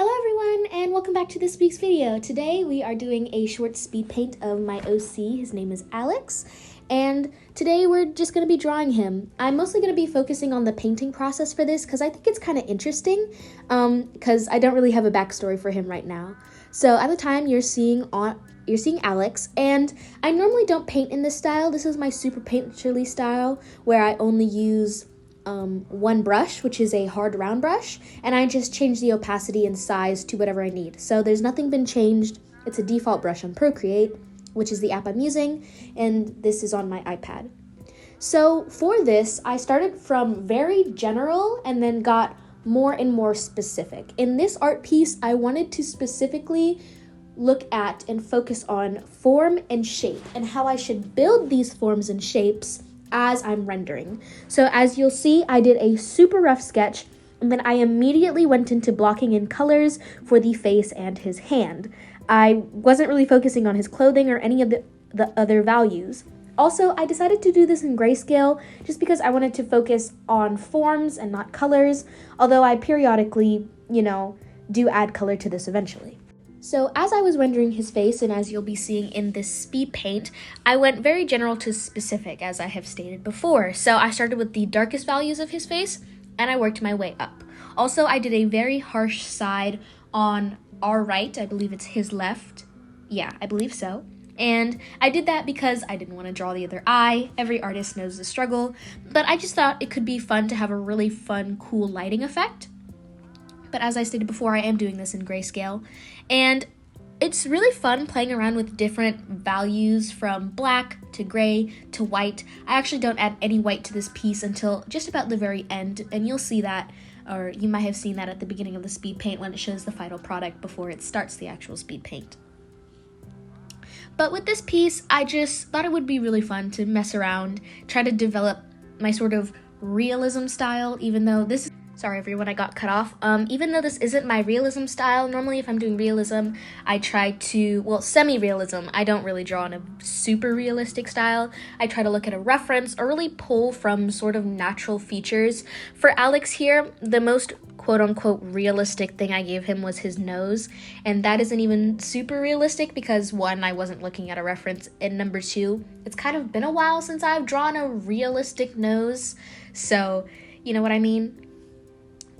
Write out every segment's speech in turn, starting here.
Hello everyone, and welcome back to this week's video. Today we are doing a short speed paint of my OC. His name is Alex, and today we're just going to be drawing him. I'm mostly going to be focusing on the painting process for this because I think it's kind of interesting because I don't really have a backstory for him right now. So at the time you're seeing Alex, and I normally don't paint in this style. This is my super painterly style where I only use one brush, which is a hard round brush, and I just change the opacity and size to whatever I need. So there's nothing been changed. It's a default brush on Procreate, which is the app I'm using, and this is on my iPad. So for this, I started from very general and then got more and more specific. In this art piece, I wanted to specifically look at and focus on form and shape and how I should build these forms and shapes as I'm rendering. So as you'll see, I did a super rough sketch, and then I immediately went into blocking in colors for the face and his hand. I wasn't really focusing on his clothing or any of the other values. Also, I decided to do this in grayscale just because I wanted to focus on forms and not colors, although I periodically, do add color to this eventually. So as I was rendering his face, and as you'll be seeing in this speed paint, I went very general to specific, as I have stated before. So I started with the darkest values of his face, and I worked my way up. Also, I did a very harsh side on our right. I believe it's his left. Yeah, I believe so. And I did that because I didn't want to draw the other eye. Every artist knows the struggle, but I just thought it could be fun to have a really fun, cool lighting effect. But as I stated before, I am doing this in grayscale, and it's really fun playing around with different values from black to gray to white. I actually don't add any white to this piece until just about the very end, and you'll see that, or you might have seen that at the beginning of the speed paint when it shows the final product before it starts the actual speed paint. But with this piece, I just thought it would be really fun to mess around, try to develop my sort of realism style, even though this is... Sorry everyone, I got cut off. Even though this isn't my realism style, normally if I'm doing realism, I try to, semi-realism. I don't really draw in a super realistic style. I try to look at a reference or really pull from sort of natural features. For Alex here, the most quote-unquote realistic thing I gave him was his nose, and that isn't even super realistic because one, I wasn't looking at a reference, and number two, it's kind of been a while since I've drawn a realistic nose, so you know what I mean?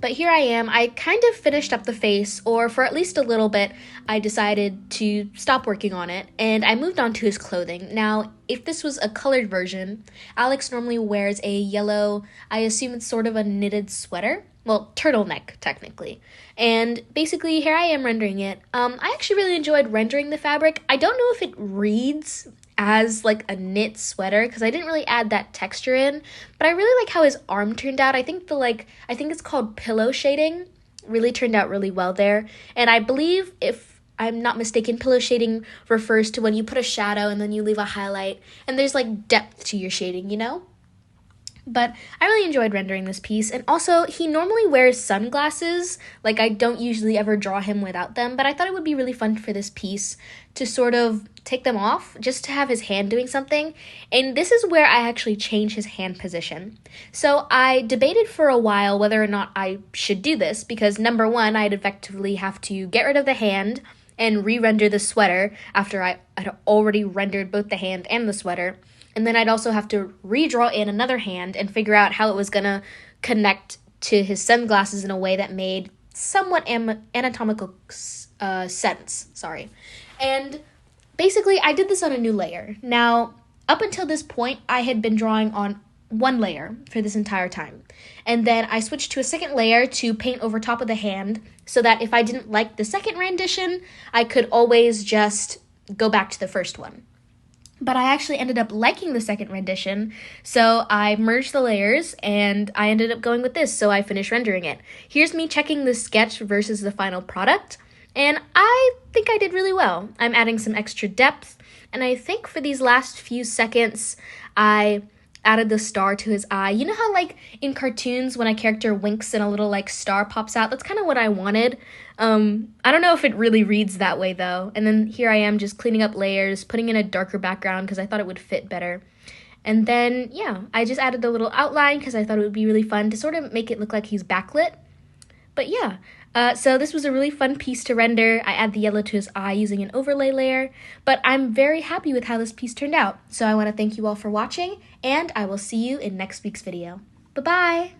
But here I am. I kind of finished up the face, or for at least a little bit, I decided to stop working on it, and I moved on to his clothing. Now, if this was a colored version, Alex normally wears a yellow, I assume it's sort of a knitted sweater. Well, turtleneck, technically. And basically, here I am rendering it. I actually really enjoyed rendering the fabric. I don't know if it reads as like a knit sweater because I didn't really add that texture in, but I really like how his arm turned out. I think it's called pillow shading really turned out really well there. And I believe, if I'm not mistaken, pillow shading refers to when you put a shadow and then you leave a highlight and there's like depth to your shading, But I really enjoyed rendering this piece, and also he normally wears sunglasses. Like, I don't usually ever draw him without them, but I thought it would be really fun for this piece to sort of take them off, just to have his hand doing something, and this is where I actually change his hand position. So I debated for a while whether or not I should do this, because number one, I'd effectively have to get rid of the hand and re-render the sweater after I had already rendered both the hand and the sweater. And then I'd also have to redraw in another hand and figure out how it was going to connect to his sunglasses in a way that made somewhat anatomical sense. And basically, I did this on a new layer. Now, up until this point, I had been drawing on one layer for this entire time. And then I switched to a second layer to paint over top of the hand so that if I didn't like the second rendition, I could always just go back to the first one. But I actually ended up liking the second rendition, so I merged the layers, and I ended up going with this, so I finished rendering it. Here's me checking the sketch versus the final product, and I think I did really well. I'm adding some extra depth, and I think for these last few seconds, I added the star to his eye. You know how, like, in cartoons, when a character winks and a little, like, star pops out? That's kind of what I wanted. I don't know if it really reads that way, though. And then here I am just cleaning up layers, putting in a darker background because I thought it would fit better. And then, yeah, I just added the little outline because I thought it would be really fun to sort of make it look like he's backlit. But yeah, so this was a really fun piece to render. I add the yellow to his eye using an overlay layer, but I'm very happy with how this piece turned out. So I want to thank you all for watching, and I will see you in next week's video. Bye-bye!